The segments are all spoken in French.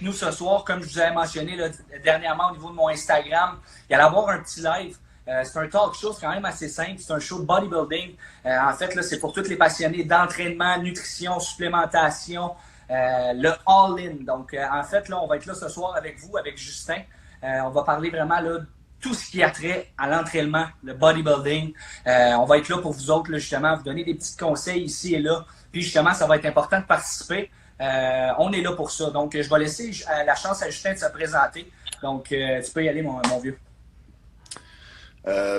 nous ce soir, comme je vous avais mentionné là, dernièrement au niveau de mon Instagram. Il allait avoir un petit live. C'est un talk show, c'est quand même assez simple. C'est un show de bodybuilding. En fait, là, c'est pour tous les passionnés d'entraînement, nutrition, supplémentation, le all-in. Donc, en fait, là, on va être là ce soir avec vous, avec Justin. On va parler vraiment là, tout ce qui a trait à l'entraînement, le bodybuilding. On va être là pour vous autres, là, justement, vous donner des petits conseils ici et là. Puis, justement, ça va être important de participer. On est là pour ça. Donc, je vais laisser la chance à Justin de se présenter. Donc, tu peux y aller, mon vieux.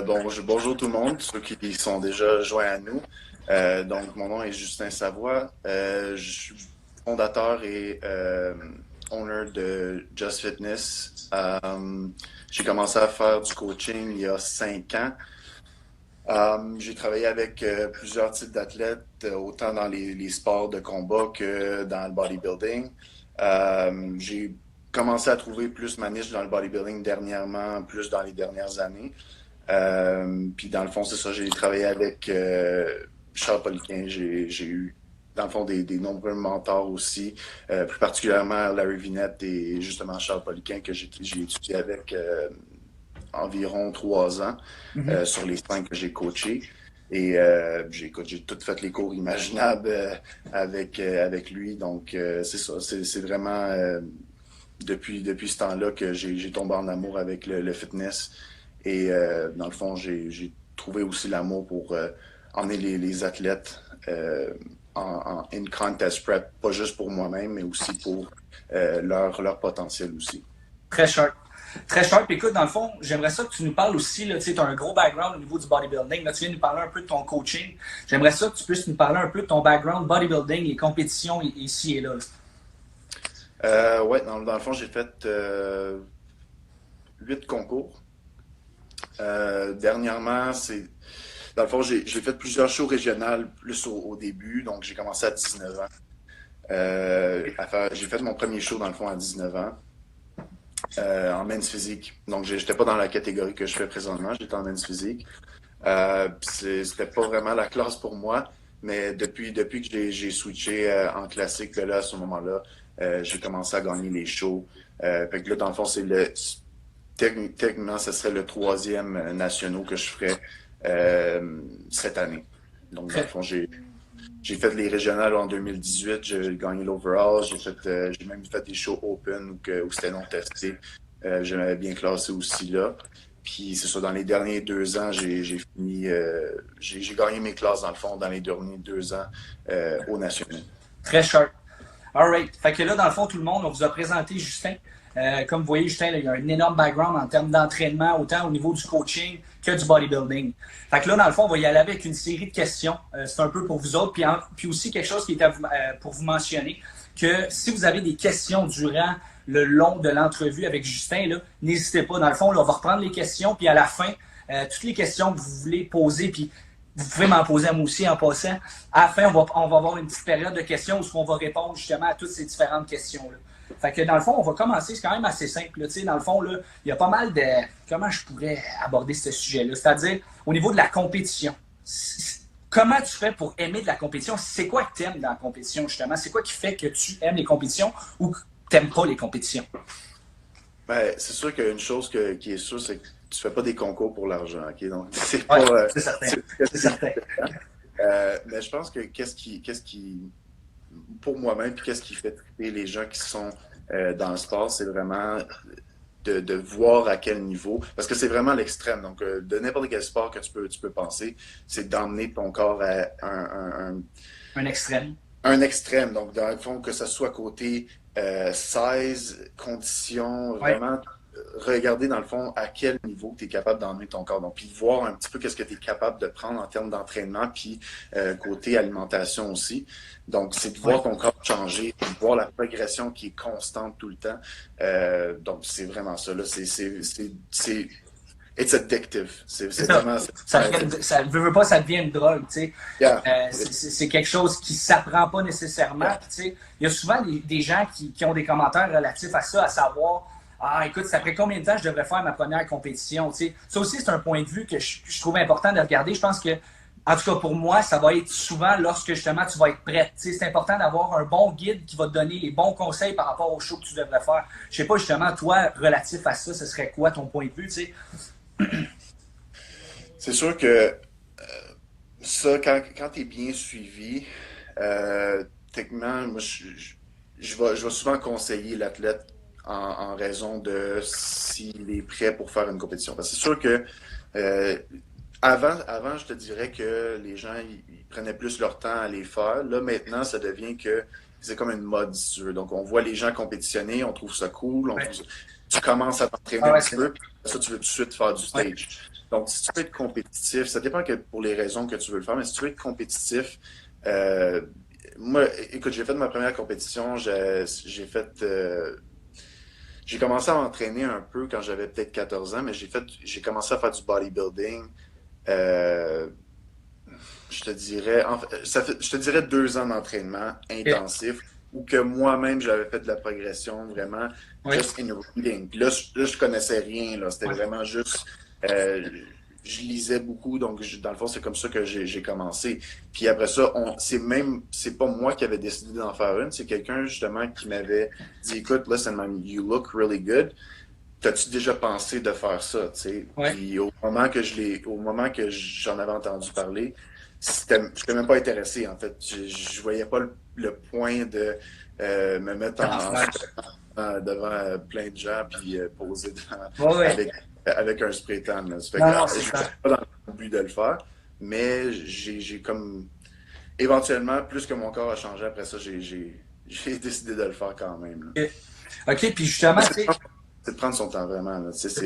Bonjour tout le monde, ceux qui sont déjà joints à nous. Donc, mon nom est Justin Savoie. Je suis fondateur et owner de Just Fitness. J'ai commencé à faire du coaching il y a 5 ans. J'ai travaillé avec plusieurs types d'athlètes, autant dans les sports de combat que dans le bodybuilding. J'ai commencé à trouver plus ma niche dans le bodybuilding dernièrement, plus dans les dernières années. Puis dans le fond, c'est ça, j'ai travaillé avec Charles Poliquin. J'ai eu, dans le fond, des nombreux mentors aussi, plus particulièrement Larry Vinette et justement Charles Poliquin que j'ai étudié avec environ 3 ans sur les 5 que j'ai coachés. Et j'ai tout fait les cours imaginables avec lui. Donc, c'est ça, c'est vraiment depuis ce temps-là que j'ai tombé en amour avec le fitness. Et dans le fond, j'ai trouvé aussi l'amour pour emmener les athlètes en in-contest prep, pas juste pour moi-même, mais aussi pour leur potentiel aussi. Très sharp. Très sharp. Écoute, dans le fond, j'aimerais ça que tu nous parles aussi, tu as un gros background au niveau du bodybuilding. Là, tu viens de nous parler un peu de ton coaching. J'aimerais ça que tu puisses nous parler un peu de ton background bodybuilding, les compétitions ici et là. Ouais, dans le fond, j'ai fait 8 concours. Dernièrement, dans le fond, j'ai fait plusieurs shows régionales plus au début, donc j'ai commencé à 19 ans. J'ai fait mon premier show dans le fond à 19 ans en men's physique. Donc j'étais pas dans la catégorie que je fais présentement, j'étais en men's physique. C'était pas vraiment la classe pour moi, mais depuis que j'ai switché en classique, là à ce moment-là, j'ai commencé à gagner les shows. Fait que là, dans le fond, techniquement, ce serait le 3e national que je ferais cette année. Donc, dans le fond, j'ai fait les régionales en 2018, j'ai gagné l'overall, j'ai même fait des shows open où c'était non testé. Je m'avais bien classé aussi là. Puis c'est ça, dans les derniers 2 ans, j'ai gagné mes classes dans le fond dans les derniers 2 ans au national. Très sharp. All right. Fait que là, dans le fond, tout le monde, on vous a présenté Justin. Comme vous voyez, Justin, là, il a un énorme background en termes d'entraînement, autant au niveau du coaching que du bodybuilding. Fait que là, dans le fond, on va y aller avec une série de questions. C'est un peu pour vous autres. Puis aussi quelque chose qui est pour vous mentionner, que si vous avez des questions durant le long de l'entrevue avec Justin, là, n'hésitez pas. Dans le fond, là, on va reprendre les questions. Puis à la fin, toutes les questions que vous voulez poser, puis vous pouvez m'en poser à moi aussi en passant. À la fin, on va avoir une petite période de questions où on va répondre justement à toutes ces différentes questions-là. Fait que dans le fond, on va commencer, c'est quand même assez simple. Là, dans le fond, là, il y a pas mal de... Comment je pourrais aborder ce sujet-là? C'est-à-dire, au niveau de la compétition, comment tu fais pour aimer de la compétition? C'est quoi que tu aimes dans la compétition, justement? C'est quoi qui fait que tu aimes les compétitions ou que tu n'aimes pas les compétitions? Ben, c'est sûr qu'une chose qui est sûre, c'est que tu fais pas des concours pour l'argent, OK? Donc, c'est pas... c'est certain. C'est certain. Mais je pense que qu'est-ce qui pour moi-même, puis qu'est-ce qui fait triper les gens qui sont dans le sport, c'est vraiment de voir à quel niveau, parce que c'est vraiment l'extrême. Donc, de n'importe quel sport que tu peux penser, c'est d'emmener ton corps à un extrême. Un extrême. Donc, dans le fond, que ce soit côté size, conditions, vraiment regarder dans le fond à quel niveau tu es capable d'emmener ton corps. Donc, puis voir un petit peu qu'est-ce que tu es capable de prendre en termes d'entraînement, puis côté alimentation aussi. Donc, c'est de voir ton corps changer, de voir la progression qui est constante tout le temps. Donc, c'est vraiment ça. Là, it's addictive. C'est vraiment... Ça veut pas, ça devient une drogue, tu sais. Yeah. C'est quelque chose qui s'apprend pas nécessairement. Yeah. Tu sais, il y a souvent des gens qui ont des commentaires relatifs à ça, à savoir... Ah, écoute, ça fait combien de temps je devrais faire ma première compétition? Tu sais, ça aussi, c'est un point de vue que je trouve important de regarder. Je pense que En tout cas, pour moi, ça va être souvent lorsque justement tu vas être prête. Tu sais, c'est important d'avoir un bon guide qui va te donner les bons conseils par rapport au show que tu devrais faire. Je sais pas justement, toi, relatif à ça, ce serait quoi ton point de vue, tu sais? C'est sûr que ça, quand tu es bien suivi, techniquement, moi, je vais souvent conseiller l'athlète en raison de s'il est prêt pour faire une compétition. Parce que c'est sûr que euh, avant, je te dirais que les gens ils prenaient plus leur temps à les faire. Là, maintenant, ça devient que c'est comme une mode, si tu veux. Donc, on voit les gens compétitionner, on trouve ça cool, Ouais. tu commences à t'entraîner Ah ouais, un petit c'est peu, vrai. puis après ça, tu veux tout de suite faire du Ouais. stage. Donc, si tu veux être compétitif, ça dépend que pour les raisons que tu veux le faire, mais si tu veux être compétitif, euh, moi, écoute, j'ai fait ma première compétition, j'ai commencé à m'entraîner un peu quand j'avais peut-être 14 ans, mais j'ai commencé à faire du bodybuilding. Euh, je te dirais, je te dirais 2 ans d'entraînement Ok. intensif où que moi-même j'avais fait de la progression vraiment Oui. just in reading. Puis là, je connaissais rien, là. C'était Ouais. vraiment juste, euh, je lisais beaucoup, donc dans le fond, c'est comme ça que j'ai commencé. Puis après ça, c'est pas moi qui avais décidé d'en faire une, c'est quelqu'un justement qui m'avait dit, écoute, listen, man, you look really good. T'as-tu déjà pensé de faire ça, tu sais? Ouais. Puis au moment que j'en avais entendu parler, je n'étais même pas intéressé, en fait. Je voyais pas le point de me mettre T'en en faire. devant plein de gens puis poser Ouais, ouais. avec un spray tan. Là. Ça fait Non, que non, je c'est suis clair. pas dans le but de le faire, mais j'ai comme éventuellement, plus que mon corps a changé après ça, j'ai décidé de le faire quand même. Là. Ok. OK, puis Mais justement, tu sais, c'est de prendre son temps vraiment. Là. c'est ça.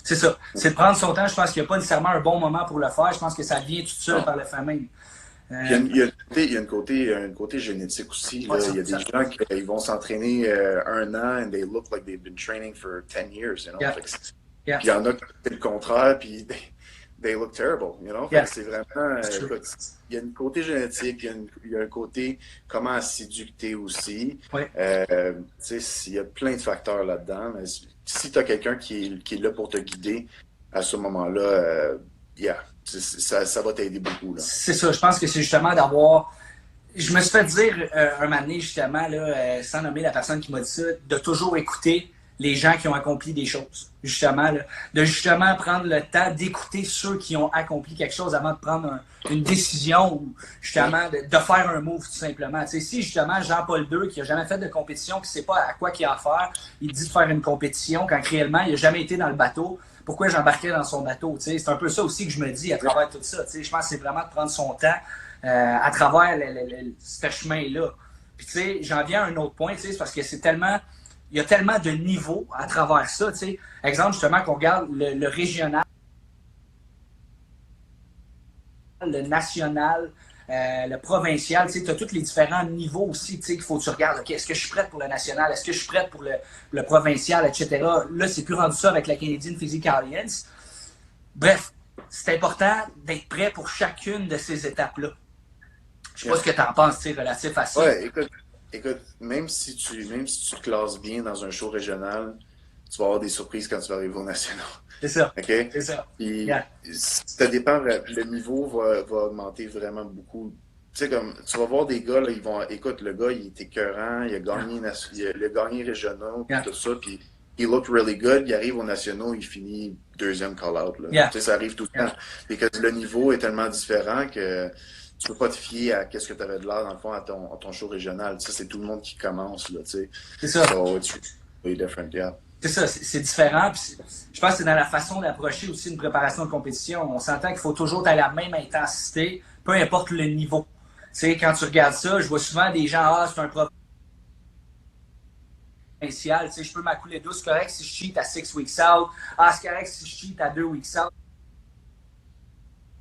C'est ça. C'est de prendre son temps. Je pense qu'il n'y a pas nécessairement un bon moment pour le faire. Je pense que ça vient tout seul Non. par le fait même. Puis Euh, il y a un côté génétique aussi. ouais, Là. Il y a 100%. des gens qui ils vont s'entraîner 1 an and they look like they've been training for 10 years, you know. Yeah, Fait que yeah, puis il y en a qui c'est le contraire, puis they look terrible, you know. Fait yeah. que c'est vraiment, C'est true. écoute, il y a un côté génétique, il y a un côté comment assidu que t'es aussi. Ouais. Tu sais, il y a plein de facteurs là-dedans, mais si tu as quelqu'un qui est là pour te guider à ce moment-là, yeah, ça va t'aider beaucoup, là. C'est ça. Je pense que c'est justement d'avoir. Je me suis fait dire un moment donné, justement, là, sans nommer la personne qui m'a dit ça, de toujours écouter les gens qui ont accompli des choses. Justement, là, de justement prendre le temps d'écouter ceux qui ont accompli quelque chose avant de prendre une décision ou justement de faire un move tout simplement. Tu sais, si justement Jean-Paul II, qui n'a jamais fait de compétition, qui ne sait pas à quoi il a affaire, il dit de faire une compétition quand réellement il n'a jamais été dans le bateau, pourquoi j'embarquais dans son bateau? Tu sais, c'est un peu ça aussi que je me dis à travers tout ça. Tu sais, je pense que c'est vraiment de prendre son temps à travers ce chemin-là. Puis tu sais, j'en viens à un autre point, tu sais, c'est parce que c'est tellement, il y a tellement de niveaux à travers ça, tu sais. Exemple, justement, qu'on regarde le régional, le national, le provincial, tu sais, tu as tous les différents niveaux aussi, tu sais, qu'il faut que tu regardes, OK, est-ce que je suis prête pour le national, est-ce que je suis prête pour le provincial, etc. Là, c'est plus rendu ça avec la Canadian Physique Alliance. Bref, c'est important d'être prêt pour chacune de ces étapes-là. Je sais pas Yeah. ce que tu en penses, tu sais, relatif à ça. Ouais, écoute, même si tu te classes bien dans un show régional, tu vas avoir des surprises quand tu vas arriver au national. C'est ça. OK? C'est ça. Puis, Yeah. ça dépend, le niveau va augmenter vraiment beaucoup. Tu sais, comme, tu vas voir des gars, là, écoute, le gars, il est écœurant, il a gagné régionaux, puis Yeah. tout ça, puis he looked really good, il arrive aux nationaux, il finit deuxième call-out, là. Yeah. Tu sais, ça arrive tout le Yeah. temps. Et que le niveau est tellement différent que tu peux pas te fier à qu'est-ce que tu avais de l'air, dans le fond, à ton show régional. Ça, c'est tout le monde qui commence, là, tu sais. C'est ça. So, it's really different, yeah. C'est ça, c'est différent. Puis je pense que c'est dans la façon d'approcher aussi une préparation de compétition. On s'entend qu'il faut toujours être à la même intensité, peu importe le niveau. Tu sais, quand tu regardes ça, je vois souvent des gens, ah, c'est un provincial, tu sais, je peux m'accouler douce, c'est correct si je cheat à 6 weeks out. Ah, c'est correct si je cheat à 2 weeks out.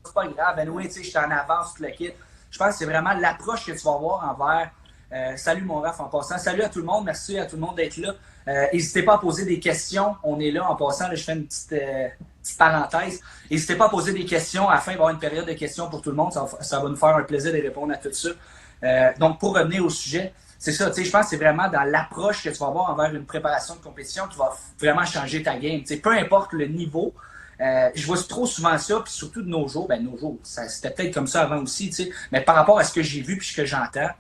C'est pas grave, anyway, tu sais, je suis en avance, tout le kit. Je pense que c'est vraiment l'approche que tu vas avoir envers. Salut mon Raph en passant. Salut à tout le monde. Merci à tout le monde d'être là. N'hésitez pas à poser des questions. On est là en passant. Là, je fais une petite parenthèse. N'hésitez pas à poser des questions. À la fin, il va y avoir une période de questions pour tout le monde. Ça va nous faire un plaisir de répondre à tout ça. Donc, pour revenir au sujet, c'est ça. Je pense que c'est vraiment dans l'approche que tu vas avoir envers une préparation de compétition qui va vraiment changer ta game. T'sais, peu importe le niveau, Je vois trop souvent ça, puis surtout de nos jours, c'était peut-être comme ça avant aussi, tu sais, mais par rapport à ce que j'ai vu puis ce que j'entends,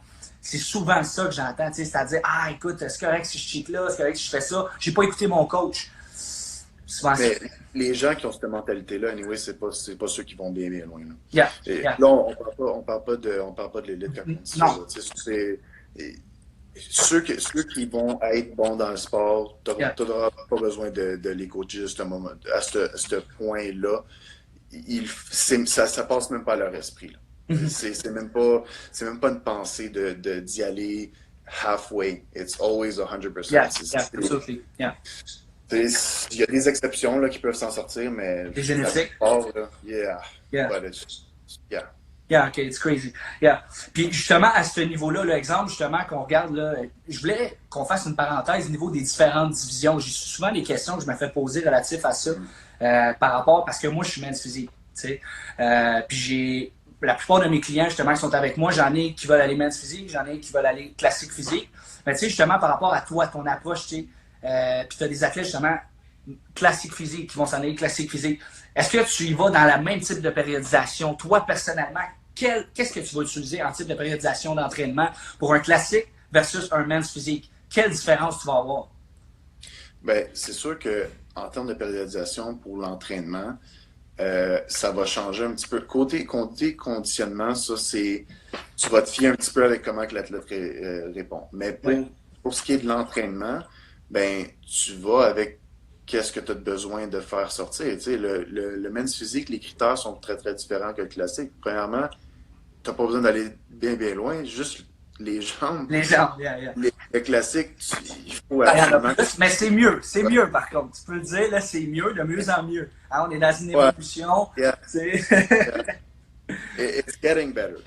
c'est souvent ça que j'entends, tu sais, c'est-à-dire, ah, écoute, c'est correct si je cheat là, c'est correct si je fais ça, j'ai pas écouté mon coach. Souvent, Mais les gens qui ont cette mentalité-là, anyway, c'est pas ceux qui vont bien, bien loin. Là, yeah. là on parle pas de l'élite quand on dit ça. Ceux qui vont être bons dans le sport, tu n'auras pas besoin de les coacher justement à ce point-là. Ça passe même pas à leur esprit. Là. C'est même pas une pensée d'y aller halfway. It's always 100%. Absolutely. Il y a des exceptions là, qui peuvent s'en sortir, mais les génétiques. Yeah, OK, it's crazy. Yeah. Puis justement, à ce niveau-là, l'exemple justement qu'on regarde, là, je voulais qu'on fasse une parenthèse au niveau des différentes divisions. J'ai souvent des questions que je me fais poser relatifs à ça par rapport, parce que moi, je suis men's physique. Puis j'ai la plupart de mes clients, justement, qui sont avec moi, j'en ai qui veulent aller men's physique, j'en ai qui veulent aller classique physique. Mais tu sais, justement, par rapport à toi, ton approche, tu sais, puis tu as des athlètes, justement, classique physique, qui vont s'en aller classique physique. Est-ce que tu y vas dans la même type de périodisation? Toi, personnellement, qu'est-ce que tu vas utiliser en type de périodisation d'entraînement pour un classique versus un men's physique? Quelle différence tu vas avoir? Bien, c'est sûr qu'en termes de périodisation pour l'entraînement, ça va changer un petit peu. Côté conditionnement, ça, c'est... Tu vas te fier un petit peu avec comment que l'athlète répond. Mais pour ce qui est de l'entraînement, ben tu vas avec qu'est-ce que tu as besoin de faire sortir. Tu sais, le men's physique, les critères sont très, très différents que le classique. Premièrement, tu n'as pas besoin d'aller bien, bien loin. Juste les jambes. Les jambes, le classique, il faut absolument... Mais c'est mieux par contre. Tu peux le dire, là, c'est mieux, de mieux en mieux. Hein, on est dans une évolution. It's getting better.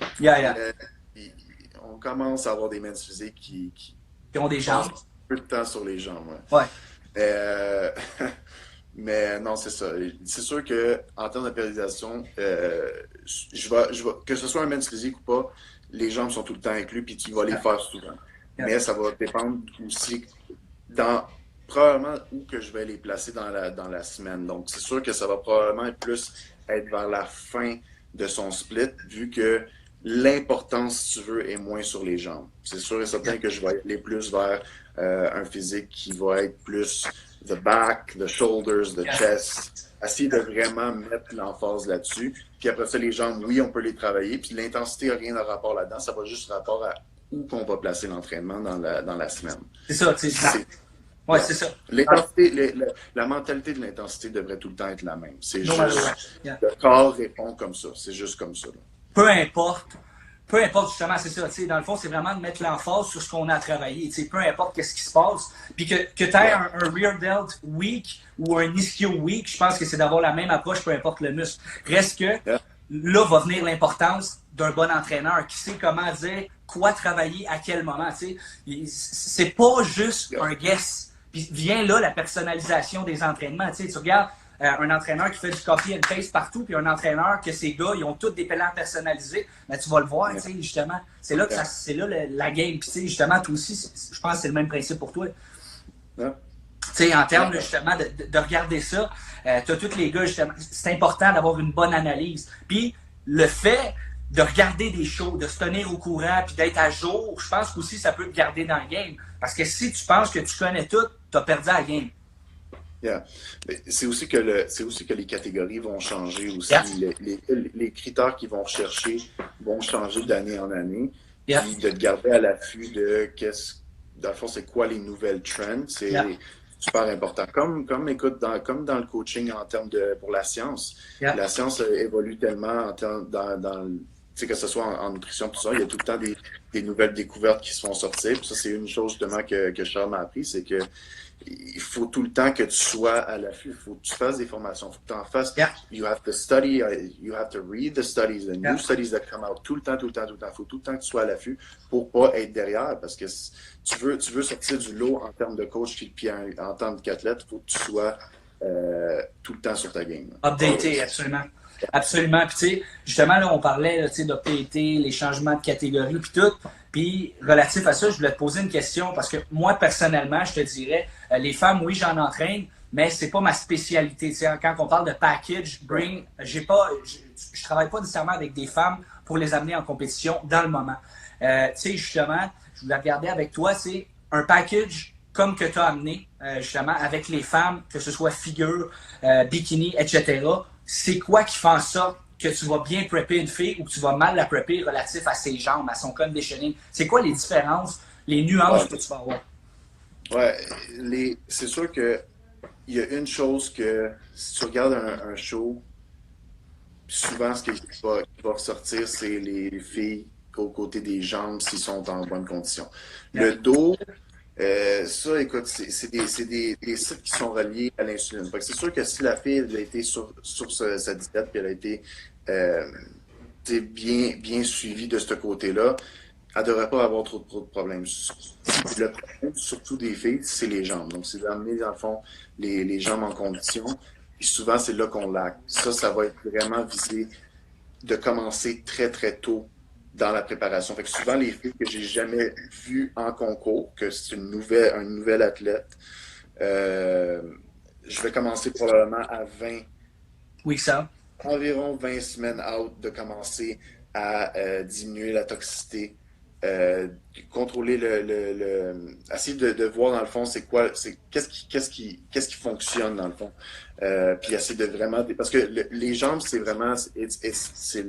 On commence à avoir des men's physiques qui ont des jambes. Un peu de temps sur les jambes. Mais non, c'est ça. C'est sûr qu'en termes de périodisation, que ce soit un men's physique ou pas, les jambes sont tout le temps inclus, puis tu vas les faire souvent. Mais ça va dépendre aussi probablement où que je vais les placer dans la semaine. Donc, c'est sûr que ça va probablement plus être vers la fin de son split, vu que l'importance, si tu veux, est moins sur les jambes. C'est sûr et certain que je vais aller plus vers un physique qui va être plus the back, the shoulders, the chest. Essayer de vraiment mettre l'emphase là-dessus. Puis après ça, les jambes, oui, on peut les travailler. Puis l'intensité n'a rien à rapport là-dedans. Ça va juste rapport à où qu'on va placer l'entraînement dans la semaine. C'est ça, c'est ça. L'intensité, la mentalité de l'intensité devrait tout le temps être la même. C'est juste, le corps répond comme ça. C'est juste comme ça. Là. Peu importe justement, c'est ça, dans le fond, c'est vraiment de mettre l'emphase sur ce qu'on a travaillé, peu importe qu'est-ce qui se passe, puis que tu aies un rear delt weak ou un ischio weak, je pense que c'est d'avoir la même approche, peu importe le muscle. Reste que, là va venir l'importance d'un bon entraîneur qui sait comment dire quoi travailler à quel moment, c'est pas juste un guess, puis vient là la personnalisation des entraînements, tu regardes, un entraîneur qui fait du copy and paste partout, puis un entraîneur que ces gars, ils ont tous des plans personnalisés, mais tu vas le voir, justement. C'est là que c'est là la game. Puis justement, toi aussi, je pense que c'est le même principe pour toi. En termes justement de regarder ça, tu as tous les gars, justement, c'est important d'avoir une bonne analyse. Puis le fait de regarder des shows, de se tenir au courant, puis d'être à jour, je pense qu'aussi ça peut te garder dans le game. Parce que si tu penses que tu connais tout, tu as perdu la game. C'est aussi que les catégories vont changer aussi. Les critères qu'ils vont rechercher vont changer d'année en année. Puis de te garder à l'affût de dans le fond, c'est quoi les nouvelles trends. C'est super important. Écoute, comme dans le coaching en termes pour la science. La science évolue tellement en termes que ce soit en nutrition, tout ça, il y a tout le temps des nouvelles découvertes qui se font sortir. Puis ça, c'est une chose justement que Charles m'a appris, c'est que il faut tout le temps que tu sois à l'affût. Il faut que tu fasses des formations. Il faut que tu en fasses. You have to study. You have to read the studies, the new studies that come out. Tout le temps. Il faut tout le temps que tu sois à l'affût pour pas être derrière. Parce que tu veux sortir du lot en termes de coach puis en termes qu'athlète, il faut que tu sois tout le temps sur ta game. Updaté, absolument. Absolument. Puis, tu sais, justement, là, on parlait d'updater, les changements de catégorie, puis tout. Puis, relatif à ça, je voulais te poser une question parce que moi, personnellement, je te dirais, les femmes, oui, j'en entraîne, mais c'est pas ma spécialité. T'sais, quand on parle de package, bring, je travaille pas nécessairement avec des femmes pour les amener en compétition dans le moment. Tu sais, justement, je voulais regarder avec toi, c'est un package comme que tu as amené, justement, avec les femmes, que ce soit figure, bikini, etc. C'est quoi qui fait en sorte que tu vas bien prepper une fille ou que tu vas mal la prepper relatif à ses jambes, à son conditioning? C'est quoi les différences, les nuances que tu vas avoir? Ouais, c'est sûr que il y a une chose que si tu regardes un show, souvent ce qui va ressortir, c'est les filles aux côtés des jambes s'ils sont en bonne condition. Le dos, ça, écoute, c'est des sites qui sont reliés à l'insuline. Fait que c'est sûr que si la fille elle a été sur sa diète puis elle a été bien suivie de ce côté-là, elle ne devrait pas avoir trop de problèmes. Le problème, surtout des filles, c'est les jambes. Donc, c'est d'amener, dans le fond, les jambes en condition. Et souvent, c'est là qu'on laque. Ça va être vraiment visé de commencer très, très tôt dans la préparation. Fait que souvent, les filles que j'ai jamais vues en concours, que c'est un nouvel athlète, je vais commencer probablement à 20. Oui, ça. Environ 20 semaines out de commencer à diminuer la toxicité, contrôler essayer de voir dans le fond c'est quoi, qu'est-ce qui fonctionne dans le fond. Puis essayer de vraiment, parce que les jambes c'est vraiment c'est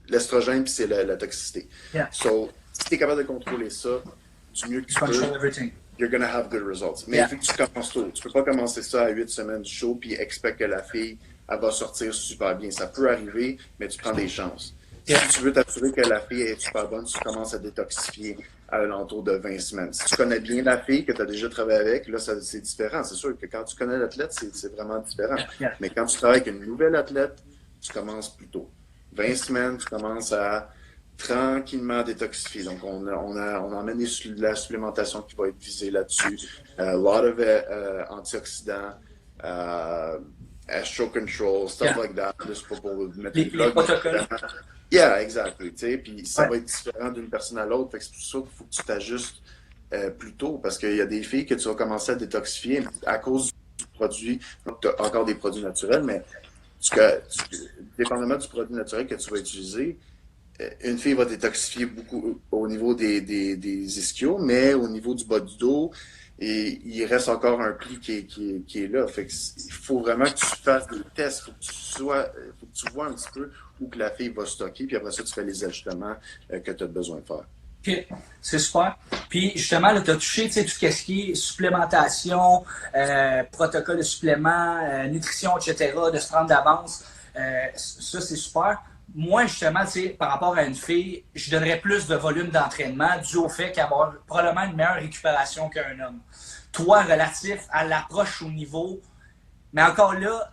l'estrogène puis c'est la toxicité. Yeah. So si tu es capable de contrôler ça du mieux que tu peux, you're gonna have good results. Mais il faut que tu commences tôt. Tu peux pas commencer ça à 8 semaines du show puis expect que la fille elle va sortir super bien. Ça peut arriver, mais tu prends des chances. Si tu veux t'assurer que la fille est super bonne, tu commences à détoxifier à l'entour de 20 semaines. Si tu connais bien la fille que tu as déjà travaillé avec, là, c'est différent. C'est sûr que quand tu connais l'athlète, c'est vraiment différent. Mais quand tu travailles avec une nouvelle athlète, tu commences plus tôt. 20 semaines, tu commences à tranquillement détoxifier. Donc, on emmène la supplémentation qui va être visée là-dessus. A lot of antioxydants, astro control, stuff like that, juste pour mettre les protocoles. Yeah, exactly. Puis ça va être différent d'une personne à l'autre. Fait que c'est pour ça qu'il faut que tu t'ajustes plus tôt. Parce qu'il y a des filles que tu vas commencer à détoxifier à cause du produit. Tu as encore des produits naturels, mais dépendamment du produit naturel que tu vas utiliser, une fille va détoxifier beaucoup au niveau des ischios, mais au niveau du bas du dos, et il reste encore un pli qui est là. Fait que il faut vraiment que tu fasses des tests. Faut que tu vois un petit peu où que la fille va stocker, puis après ça, tu fais les ajustements que tu as besoin de faire. OK, c'est super. Puis justement, tu as touché tout ce qui est supplémentation, protocole de supplément, nutrition, etc., de se prendre d'avance. Ça, c'est super. Moi, justement, par rapport à une fille, je donnerais plus de volume d'entraînement dû au fait qu'elle va avoir probablement une meilleure récupération qu'un homme. Toi, relatif à l'approche au niveau, mais encore là,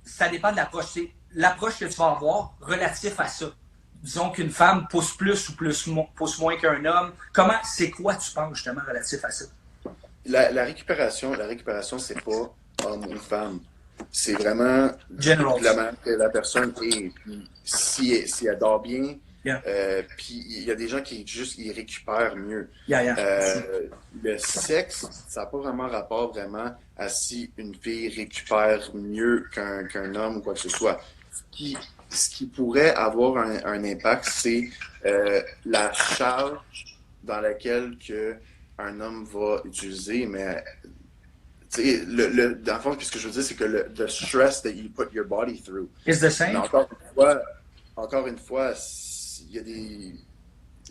ça dépend de l'approche. C'est l'approche que tu vas avoir relatif à ça. Disons qu'une femme pousse plus ou pousse moins qu'un homme. C'est quoi tu penses justement relatif à ça? La récupération, c'est pas homme ou femme. C'est vraiment la personne est. Puis si elle dort bien, puis il y a des gens qui juste ils récupèrent mieux. Le sexe, ça n'a pas vraiment rapport vraiment à si une fille récupère mieux qu'un homme ou quoi que ce soit. Ce qui pourrait avoir un impact, c'est la charge dans laquelle un homme va utiliser, mais dans le fond, ce que je veux dire, c'est que le stress that you put your body through. Is the same. Encore une fois, il y a des.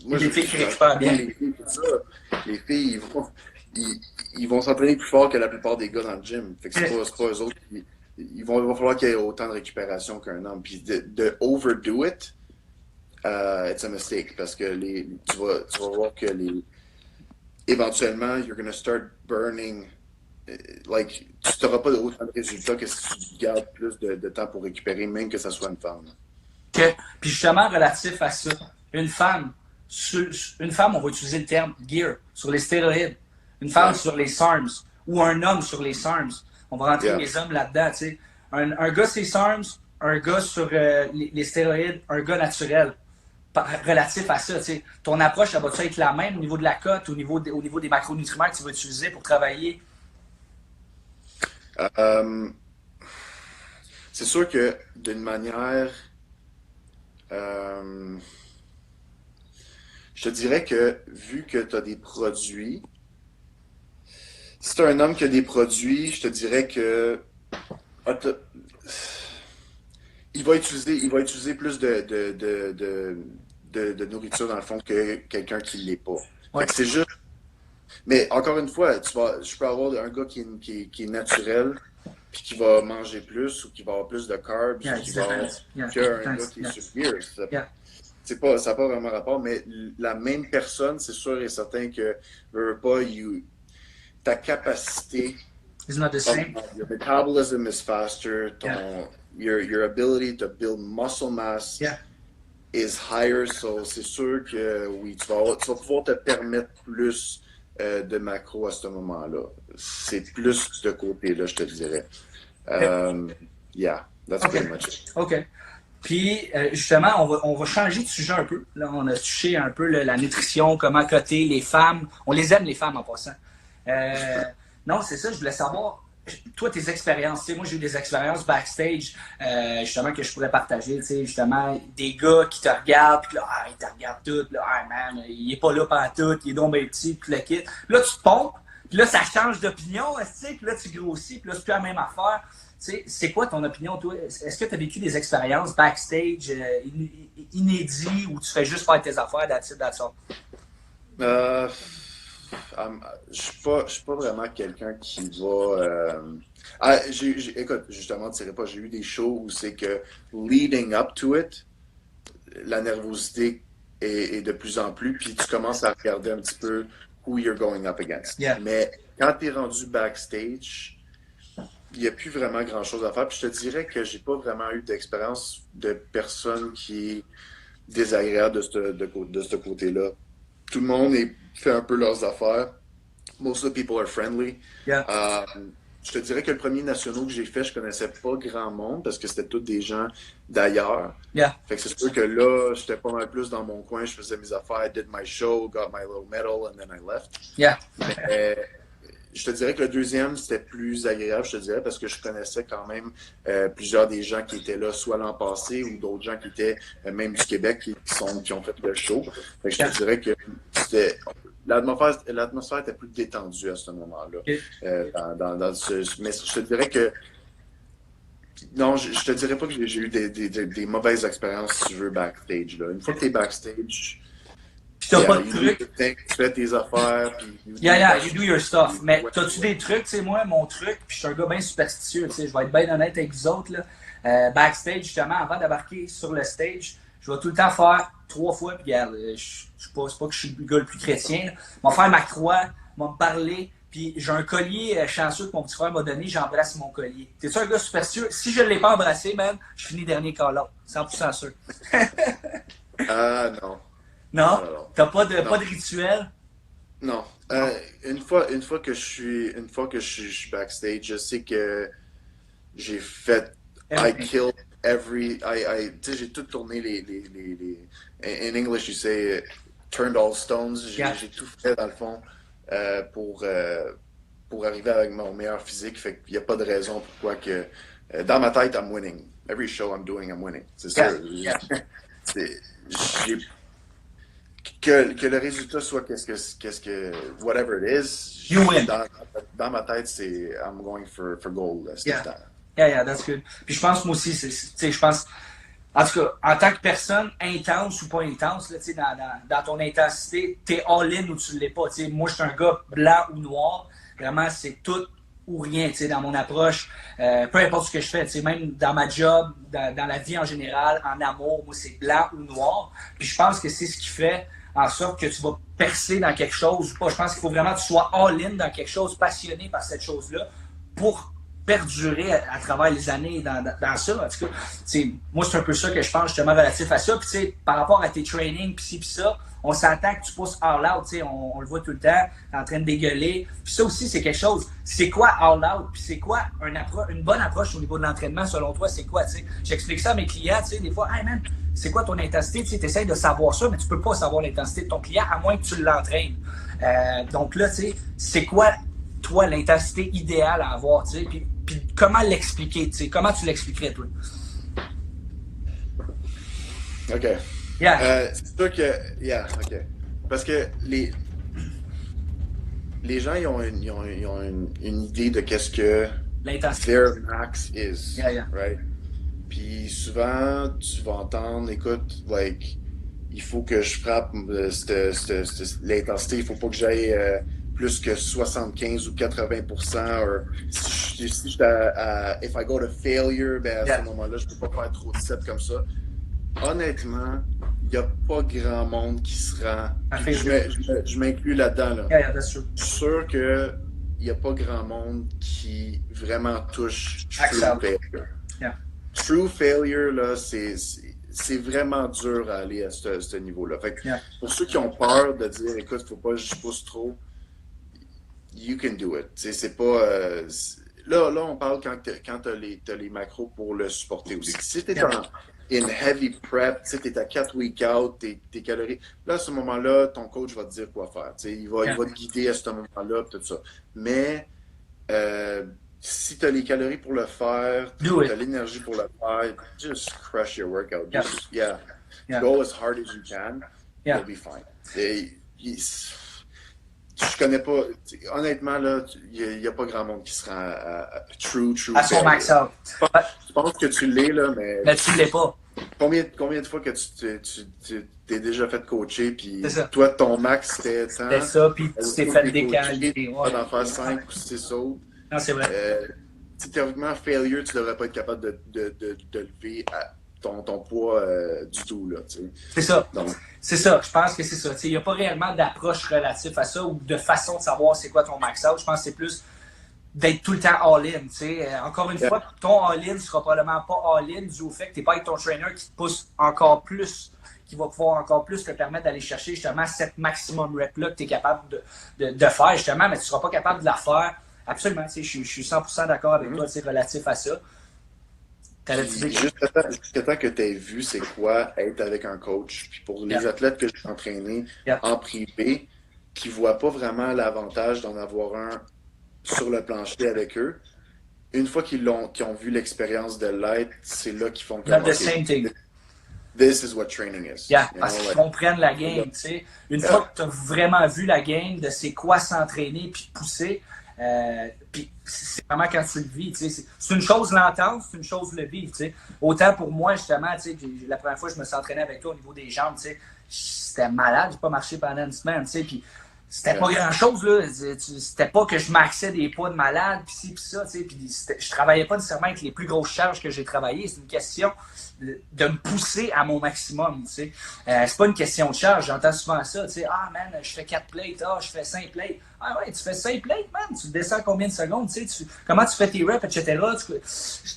Moi, les filles qui récupèrent bien. Les filles, ils vont s'entraîner plus fort que la plupart des gars dans le gym. Fait que c'est pas eux autres qui. Il va falloir qu'il y ait autant de récupération qu'un homme. Puis de overdo it, it's a mistake. Parce que tu vas voir que éventuellement, you're gonna start burning. Like, tu n'auras pas autant de résultats que si tu gardes plus de temps pour récupérer, même que ça soit une femme. OK. Puis justement, relatif à ça, une femme, on va utiliser le terme gear sur les stéroïdes. Une femme sur les SARMs ou un homme sur les SARMs. On va rentrer les hommes là-dedans, tu sais. Un gars sur les SARMs, un gars sur les stéroïdes, un gars naturel. Relatif à ça, tu sais. Ton approche, elle va-tu être la même au niveau de la cote, au niveau des macronutriments que tu vas utiliser pour travailler? Euh, c'est sûr que d'une manière, euh, je te dirais que vu que tu as des produits, si tu un homme qui a des produits, je te dirais que ah, il va utiliser plus de nourriture dans le fond que quelqu'un qui ne l'est pas. Fait Ouais, que c'est juste. Mais encore une fois, je peux avoir un gars qui est naturel, puis qui va manger plus, ou qui va avoir plus de carbs, yeah, ou qui it va avoir depends. Yeah, it qu'un gars depends. qui est Yeah, supérieur. yeah. Ça n'a pas vraiment rapport, mais la même personne, c'est sûr et certain que veut pas, ta capacité, It's not the same. your metabolism is faster, Yeah, your ability to build muscle mass yeah. is higher, so c'est sûr que oui, tu vas pouvoir te permettre plus de macros à ce moment-là. C'est plus de côté-là, je te dirais. Okay. Yeah, that's OK. pretty much it. OK. Puis, justement, on va changer de sujet un peu. Là, on a touché un peu la nutrition, comment coter les femmes. On les aime, les femmes, en passant. Non, c'est ça, je voulais savoir, toi, tes expériences. Tu sais, moi, j'ai eu des expériences backstage, justement, que je pourrais partager. Tu sais, justement, des gars qui te regardent, puis là, ils te regardent tout. Là, man, il est pas là pendant tout, il est donc bien petit, puis le kit. Puis là, tu te pompes, puis là, ça change d'opinion, tu sais, puis là, tu grossis, puis là, c'est plus la même affaire. Tu sais, c'est quoi ton opinion, toi? Est-ce que tu as vécu des expériences backstage inédites où tu fais juste faire tes affaires, that's it, that's all? Euh, je suis pas vraiment quelqu'un qui va. Écoute, justement, tu dirais pas, j'ai eu des shows où c'est que leading up to it, la nervosité est de plus en plus, puis tu commences à regarder un petit peu who you're going up against. Yeah. Mais quand tu es rendu backstage, il n'y a plus vraiment grand-chose à faire. Puis je te dirais que j'ai pas vraiment eu d'expérience de personne qui est désagréable de ce côté-là. Tout le monde fait un peu leurs affaires. Most of the people are friendly. Yeah. Je te dirais que le premier national que j'ai fait, je connaissais pas grand monde parce que c'était tous des gens d'ailleurs. Yeah. Fait que c'est sûr que là, j'étais pas mal plus dans mon coin, je faisais mes affaires, I did my show, got my little medal, and then I left. Yeah. Mais je te dirais que le deuxième, c'était plus agréable, je te dirais, parce que je connaissais quand même plusieurs des gens qui étaient là, soit l'an passé, ou d'autres gens qui étaient même du Québec qui ont fait le show. Fait que je te dirais que l'atmosphère était plus détendue à ce moment-là. Okay. Mais je te dirais que non, je te dirais pas que j'ai eu des mauvaises expériences, si tu veux, backstage. Là. Une fois que tu es backstage, Puis t'as pas de trucs. tu fais tes affaires. Puis You do your stuff. Mais t'as-tu des trucs, tu sais, moi, mon truc, puis je suis un gars bien superstitieux, tu sais, je vais être bien honnête avec vous autres, là. Backstage, justement, avant d'embarquer sur le stage, je vais tout le temps faire 3 fois, puis regarde, c'est pas que je suis le gars le plus chrétien, là. Je vais faire ma croix, je vais me parler, puis j'ai un collier chanceux que mon petit frère m'a donné, j'embrasse mon collier. T'es-tu un gars superstitieux? Si je ne l'ai pas embrassé, man, je finis dernier call-out. 100% sûr. Non. Non? Non. T'as pas de rituel? Non. Une fois que je suis backstage, je sais que j'ai fait I killed tu sais, j'ai tout tourné in English you say turned all stones. J'ai tout fait dans le fond pour arriver avec mon meilleur physique. Fait qu'il n'y a pas de raison pourquoi que dans ma tête I'm winning. Every show I'm doing I'm winning. C'est sûr. Que le résultat soit whatever it is. You win. Dans ma tête, c'est I'm going for gold. Yeah, that's good. Puis je pense, moi aussi, tu sais, je pense, en tout cas, en tant que personne, intense ou pas intense, là, tu sais, dans ton intensité, t'es all-in ou tu l'es pas. Tu sais, moi, je suis un gars blanc ou noir. Vraiment, c'est tout ou rien, tu sais, dans mon approche. Peu importe ce que je fais, tu sais, même dans ma job, dans la vie en général, en amour, moi, c'est blanc ou noir. Puis je pense que c'est ce qui fait en sorte que tu vas percer dans quelque chose ou pas. Je pense qu'il faut vraiment que tu sois all-in dans quelque chose, passionné par cette chose-là, pour perdurer à travers les années dans ça. En tout cas, moi, c'est un peu ça que je pense justement relatif à ça. Puis, par rapport à tes trainings, pis ci, pis ça, on s'entend que tu pousses all out. On le voit tout le temps, t'es en train de dégueuler. Puis ça aussi, c'est quelque chose. C'est quoi all out? Puis c'est quoi une bonne approche au niveau de l'entraînement, selon toi? C'est quoi? T'sais? J'explique ça à mes clients, des fois, hey man, c'est quoi ton intensité? Tu essaies de savoir ça, mais tu peux pas savoir l'intensité de ton client à moins que tu l'entraînes. Donc là, c'est quoi, toi, l'intensité idéale à avoir? Puis Puis comment l'expliquer, tu sais? Comment tu l'expliquerais, toi? OK. Yeah. C'est sûr que. Yeah, OK. Parce que les gens, ils ont une idée de qu'est-ce que L'intensité. their max is, Yeah. right? Puis souvent, tu vas entendre, écoute, like, il faut que je frappe l'intensité, il faut pas que j'aille plus que 75 ou 80%. Si je if I go to failure, ben à ce moment-là, je peux pas faire trop de sets comme ça. Honnêtement, il n'y a pas grand monde qui se rend. Je m'inclus là-dedans. Là. Yeah, that's true. Je suis sûr qu'il n'y a pas grand monde qui vraiment touche true failure. Yeah. True failure, là, c'est vraiment dur à aller à ce niveau-là. Fait que pour ceux qui ont peur de dire, écoute, faut pas que je pousse trop, you can do it. C'est pas. Là, on parle quand t'as les macros pour le supporter aussi. Si t'es in heavy prep, tu es à 4 week out, tes calories. Là, à ce moment-là, ton coach va te dire quoi faire. Il va te guider à ce moment-là, tout ça. Mais si tu as les calories pour le faire, tu as l'énergie pour le faire, just crush your workout. Go as hard as you can. You'll be fine. Je connais pas. Honnêtement, là, il n'y a pas grand monde qui se rend à true. À son max out. Je pense que tu l'es, là, mais. Mais tu l'es pas. Combien de fois que tu t'es déjà fait coacher, puis toi, ton max, c'était ça. C'était ça, puis tu t'es fait décaler. Tu vas en faire 5 ou 6 autres. Non, c'est vrai. Théoriquement, failure, tu devrais pas être capable de lever ton poids du tout, là, tu sais. C'est ça. C'est ça. Je pense que c'est ça. Il n'y a pas réellement d'approche relative à ça ou de façon de savoir c'est quoi ton max out. Je pense que c'est plus d'être tout le temps all-in. Encore une fois, ton all-in ne sera probablement pas all-in dû au fait que tu n'es pas avec ton trainer qui te pousse encore plus, qui va pouvoir encore plus te permettre d'aller chercher justement cette maximum rep-là que tu es capable de faire, justement, mais tu ne seras pas capable de la faire. Absolument. Je suis 100% d'accord avec toi relatif à ça. Jusqu'à temps que tu aies vu c'est quoi être avec un coach. Puis pour les athlètes que j'ai entraînés en privé, qui ne voient pas vraiment l'avantage d'en avoir un sur le plancher avec eux, une fois qu'ils ont vu l'expérience de l'être, c'est là qu'ils font comme the same thing. This is what training is. Parce qu'ils comprennent la game. Une fois que tu as vraiment vu la game de c'est quoi s'entraîner puis pousser, puis c'est vraiment quand tu le vis. C'est une chose l'entendre, c'est une chose le vivre. Autant pour moi, justement, la première fois que je me suis entraîné avec toi au niveau des jambes, c'était malade, j'ai pas marché pendant une semaine. Puis c'était pas grand-chose, là. C'était pas que je maxais des poids de malade, puis ci, puis ça, puis je travaillais pas nécessairement avec les plus grosses charges que j'ai travaillées. C'est une question de me pousser à mon maximum, c'est pas une question de charge. J'entends souvent ça, ah, man, je fais 4 plates, je fais 5 plates. Ah ouais, tu fais 5 plates, man, tu descends combien de secondes, comment tu fais tes reps, etc.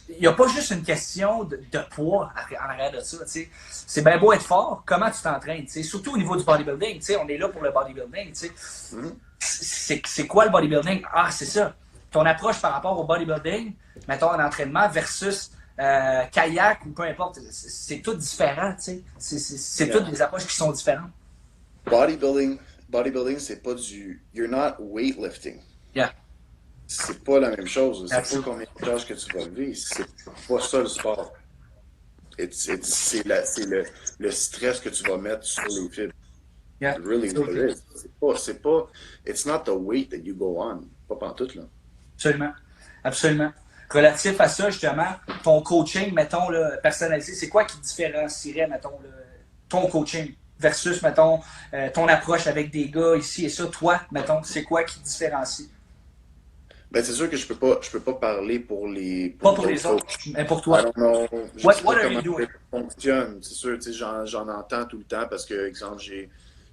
Il n'y a pas juste une question de poids en arrière de ça, c'est bien beau être fort, comment tu t'entraînes, surtout au niveau du bodybuilding, on est là pour le bodybuilding, c'est quoi le bodybuilding? Ah, c'est ça, ton approche par rapport au bodybuilding, mettons en entraînement versus kayak ou peu importe, c'est tout différent, c'est toutes des approches qui sont différentes. Bodybuilding, c'est pas du. You're not weightlifting. Yeah. C'est pas la même chose. C'est pas combien de charges que tu vas lever. C'est pas ça le sport. C'est le stress que tu vas mettre sur les fibres. Yeah. Really what it is. C'est pas. It's not the weight that you go on. Pas pantoute, là. Absolument. Relatif à ça, justement, ton coaching, mettons, là, personnalisé, c'est quoi qui différencierait, mettons, ton coaching versus, mettons, ton approche avec des gars ici et ça? Toi, mettons, c'est quoi qui différencie? Ben, c'est sûr que je peux pas parler pour les... Pas pour les autres, mais pour toi. Non, what are you doing? Ça fonctionne. C'est sûr, tu sais, j'en entends tout le temps parce que, exemple,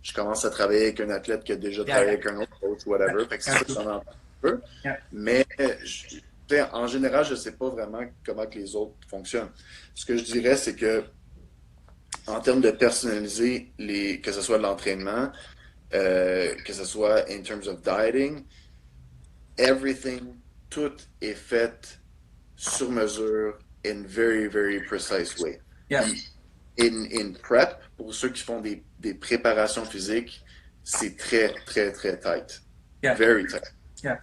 je commence à travailler avec un athlète qui a déjà travaillé avec un autre coach, whatever. Fait que c'est sûr que j'en entends un peu. Mais... en général, je ne sais pas vraiment comment que les autres fonctionnent. Ce que je dirais, c'est que en termes de personnaliser, que ce soit l'entraînement, que ce soit in terms of dieting, everything, tout est fait sur mesure in very, very precise way. Yeah. In prep, pour ceux qui font des préparations physiques, c'est très, très, très tight. Yeah. Very tight. Yeah.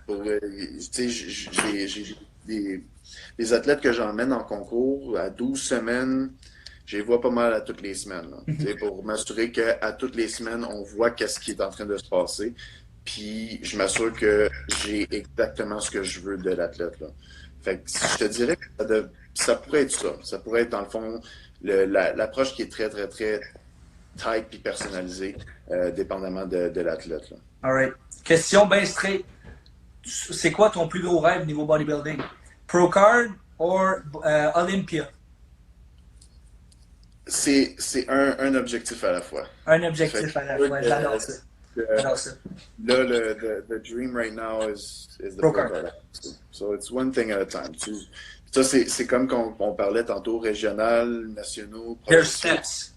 J'ai les athlètes que j'emmène en concours, à 12 semaines, je les vois pas mal à toutes les semaines. Pour m'assurer qu'à toutes les semaines, on voit qu'est-ce qui est en train de se passer. Puis je m'assure que j'ai exactement ce que je veux de l'athlète. Là. Fait que je te dirais que ça pourrait être ça. Ça pourrait être, dans le fond, l'approche qui est très, très, très tight et personnalisée, dépendamment de l'athlète. All right. Question bien straight. C'est quoi ton plus gros rêve niveau bodybuilding? Pro card ou Olympia? C'est un objectif à la fois. Un objectif à la fois. J'adore ça. J'adore ça. Là, the dream right now is the Pro pro card. card. So it's one thing at a time. Ça, c'est comme on parlait tantôt, régional, nationaux, There's provinciaux. steps.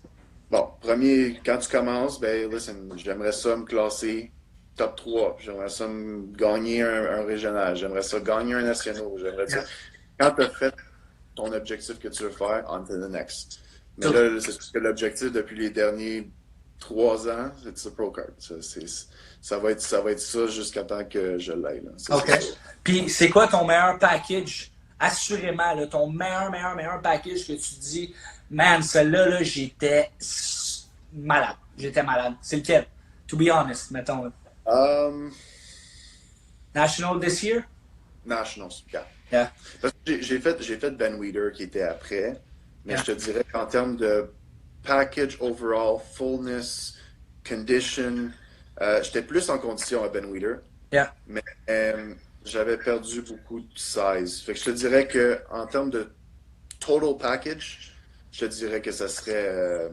Bon, premier, quand tu commences, ben, listen, j'aimerais ça me classer top 3. J'aimerais ça me gagner un régional. J'aimerais ça gagner un national. J'aimerais ça. Quand tu as fait ton objectif que tu veux faire, on to the next. Mais là, c'est sûr que l'objectif depuis les derniers 3 ans, c'est le pro card. Ça va être ça jusqu'à temps que je l'aille. OK. Puis, c'est quoi ton meilleur package? Assurément, là, ton meilleur package que tu dis, man, celle-là, là, j'étais malade. J'étais malade. C'est lequel? To be honest, mettons. National this year? Nationals, yeah. Yeah. Parce que j'ai fait Ben Weeder qui était après, mais je te dirais qu'en termes de package overall, fullness, condition, j'étais plus en condition à Ben Weeder. Yeah. Mais j'avais perdu beaucoup de size. Fait que je te dirais que en termes de total package, je te dirais que ça serait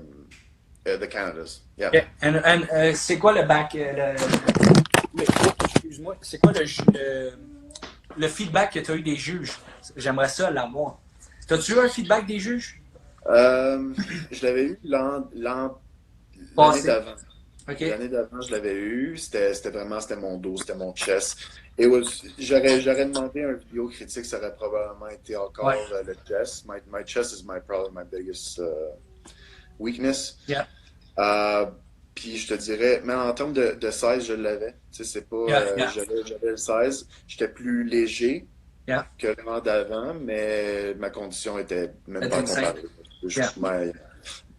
the Canadas. Yeah. Okay. And c'est quoi le back... excuse-moi. C'est quoi le feedback que tu as eu des juges? J'aimerais ça l'avoir. T'as-tu eu un feedback des juges? Je l'avais eu l'année d'avant. Okay. L'année d'avant, je l'avais eu. C'était mon dos, c'était mon chest. Et j'aurais demandé un vidéo critique, ça aurait probablement été encore le chest. My chest is probably my biggest weakness. Yeah. Puis je te dirais, mais en termes de size, je l'avais. Tu sais, c'est pas. J'avais le size. J'étais plus léger que l'an d'avant, mais ma condition était même pas comparée.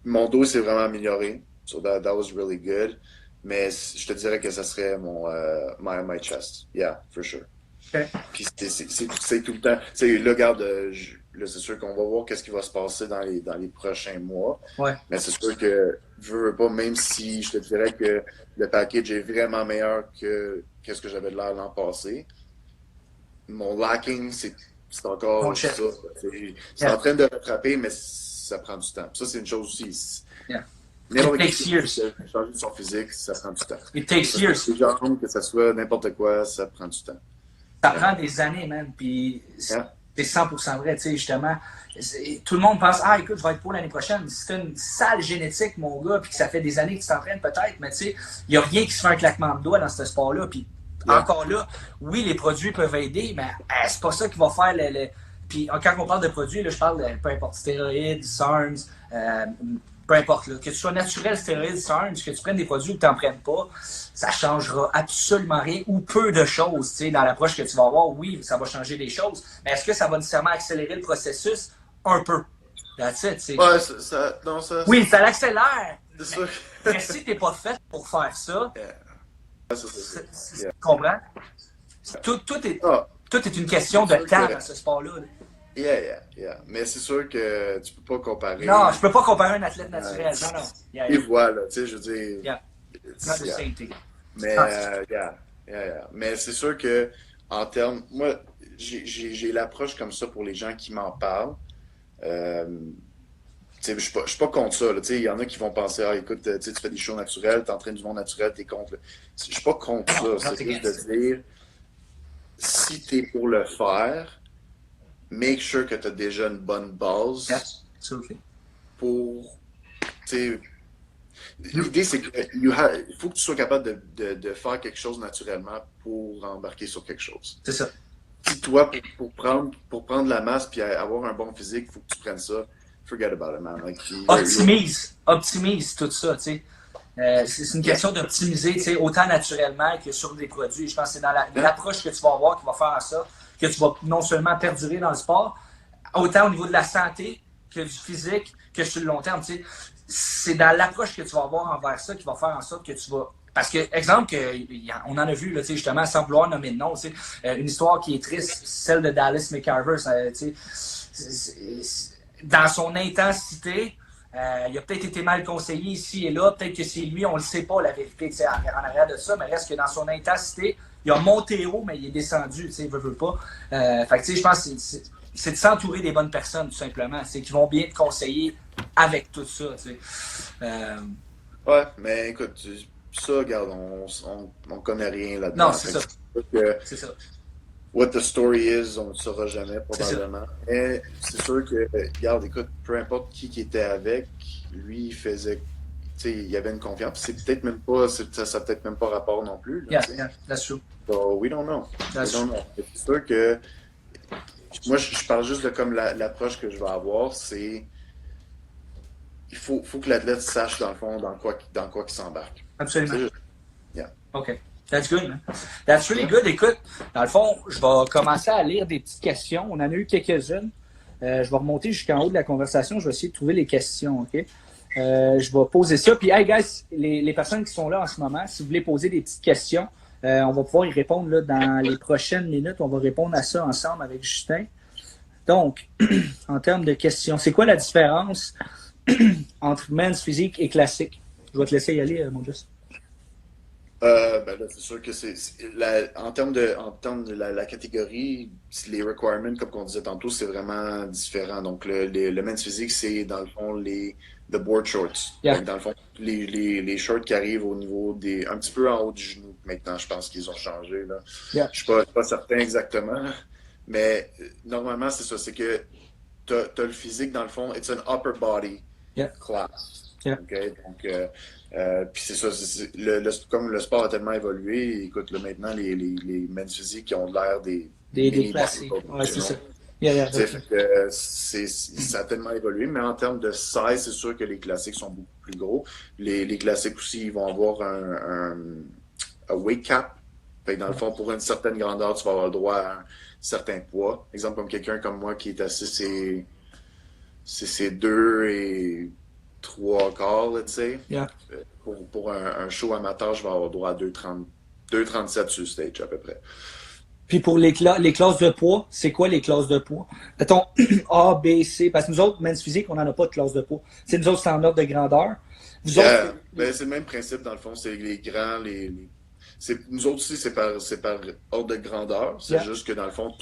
Mon dos s'est vraiment amélioré. So that was really good. Mais je te dirais que ça serait my chest. Yeah, for sure. Okay. Puis c'est tout le temps. Tu sais, là, regarde, là, c'est sûr qu'on va voir qu'est-ce qui va se passer dans les prochains mois. Ouais. Mais c'est sûr que je veux pas, même si je te dirais que le package est vraiment meilleur que ce que j'avais de l'air l'an passé, mon lacking, c'est encore ça. C'est en train de rattraper, mais ça prend du temps. Ça, c'est une chose aussi. It takes years. Changer son physique, ça prend du temps. It takes years. Que ça soit n'importe quoi, ça prend du temps. Ça prend des années, man. Puis c'est 100% vrai, tu sais, justement. Tout le monde pense, écoute, je vais être pour l'année prochaine. Si t'as une sale génétique, mon gars, puis que ça fait des années que tu t'entraînes, peut-être, mais tu sais, il n'y a rien qui se fait un claquement de doigts dans ce sport-là. Puis encore là, oui, les produits peuvent aider, mais c'est pas ça qui va faire Puis quand on parle de produits, là, je parle de peu importe, stéroïdes, SARMs, peu importe, là, que tu sois naturel, stéroïdes, SARMs, que tu prennes des produits ou que tu n'en prennes pas, ça changera absolument rien ou peu de choses, tu sais, dans l'approche que tu vas avoir. Oui, ça va changer des choses, mais est-ce que ça va nécessairement accélérer le processus? Un peu. That's it, tu sais. Ouais, oui, ça l'accélère. C'est sûr. Mais si tu n'es pas fait pour faire ça, tu comprends? Tout est une question de temps dans ce sport-là. Yeah. Mais c'est sûr que tu peux pas comparer. Non, je peux pas comparer un athlète naturel. Non. Et voilà, tu sais, je veux dire. It's not the same thing. Mais, Mais c'est sûr que, en termes. Moi, j'ai l'approche comme ça pour les gens qui m'en parlent. Je suis pas contre ça. Il y en a qui vont penser, écoute, tu fais des shows naturels, tu entraînes du monde naturel, tu es contre. Je suis pas contre ça. C'est juste de dire, si tu es pour le faire, make sure que tu as déjà une bonne base pour. L'idée, c'est qu'il faut que tu sois capable de faire quelque chose naturellement pour embarquer sur quelque chose. C'est ça. Si toi, pour prendre la masse puis avoir un bon physique, il faut que tu prennes ça. Forget about it, man. Optimise tout ça, tu sais. C'est une question d'optimiser, tu sais, autant naturellement que sur des produits. Je pense que c'est dans l'approche que tu vas avoir qui va faire ça que tu vas non seulement perdurer dans le sport, autant au niveau de la santé que du physique, que sur le long terme. Tu sais, c'est dans l'approche que tu vas avoir envers ça qui va faire en sorte que tu vas. Parce que, exemple, on en a vu, là, justement, sans vouloir nommer de nom, une histoire qui est triste, celle de Dallas McCarver. Dans son intensité, il a peut-être été mal conseillé ici et là, peut-être que c'est lui, on ne le sait pas, la vérité, en arrière de ça, mais reste que dans son intensité, il a monté haut, mais il est descendu, il veut pas. Fait que, je pense que c'est de s'entourer des bonnes personnes, tout simplement. C'est qu'ils vont bien te conseiller avec tout ça, Ouais, mais écoute, ça, regarde, on connaît rien là-dedans. Non, c'est ça. C'est ça. What the story is, on ne le saura jamais, probablement. Mais c'est sûr que, regarde, écoute, peu importe qui était avec, lui, il faisait, tu sais, il y avait une confiance. C'est peut-être même pas, ça n'a peut-être même pas rapport non plus. Là, yeah, that's true. So, we don't know. That's true. C'est sûr que, moi, je parle juste de comme l'approche que je vais avoir, c'est, il faut que l'athlète sache, dans le fond, dans quoi il s'embarque. Absolument. Juste, yeah. OK. That's good, man. That's really good. Écoute, dans le fond, je vais commencer à lire des petites questions. On en a eu quelques-unes. Je vais remonter jusqu'en haut de la conversation. Je vais essayer de trouver les questions, OK? Je vais poser ça. Puis, hey, guys, les personnes qui sont là en ce moment, si vous voulez poser des petites questions, on va pouvoir y répondre là, dans les prochaines minutes. On va répondre à ça ensemble avec Justin. Donc, en termes de questions, c'est quoi la différence entre men's physique et classique? Je vais te laisser y aller, mon Just. Ben là, c'est sûr que en termes de la catégorie, les requirements, comme on disait tantôt, c'est vraiment différent. Donc, le men's physique, c'est dans le fond the board shorts. Yeah. Donc, dans le fond, les shorts qui arrivent au niveau un petit peu en haut du genou. Maintenant, je pense qu'ils ont changé, là. Yeah. Je suis pas certain exactement, mais normalement, c'est ça. C'est que t'as le physique, dans le fond, it's an upper body class. Yeah. Okay? Donc, puis c'est ça, comme le sport a tellement évolué, écoute, là, maintenant, les men's physiques qui ont l'air des classiques. Ouais, c'est ça. Ça a tellement évolué, mais en termes de size, c'est sûr que les classiques sont beaucoup plus gros. Les classiques aussi, ils vont avoir un weight cap. Fait que dans le fond, pour une certaine grandeur, tu vas avoir le droit à un certain poids. Exemple, comme quelqu'un comme moi qui est assis, c'est 2 et 3 quarts, tu sais. Yeah. Pour un show amateur, je vais avoir droit à 2,37 sur le stage à peu près. Puis pour les classes de poids, c'est quoi les classes de poids? Mettons A, B, C. Parce que nous autres, men's physique, on n'en a pas de classe de poids. C'est nous autres, c'est en ordre de grandeur. Vous autres, ben, c'est le même principe, dans le fond. C'est les grands, nous autres aussi, c'est par ordre de grandeur. C'est juste que dans le fond,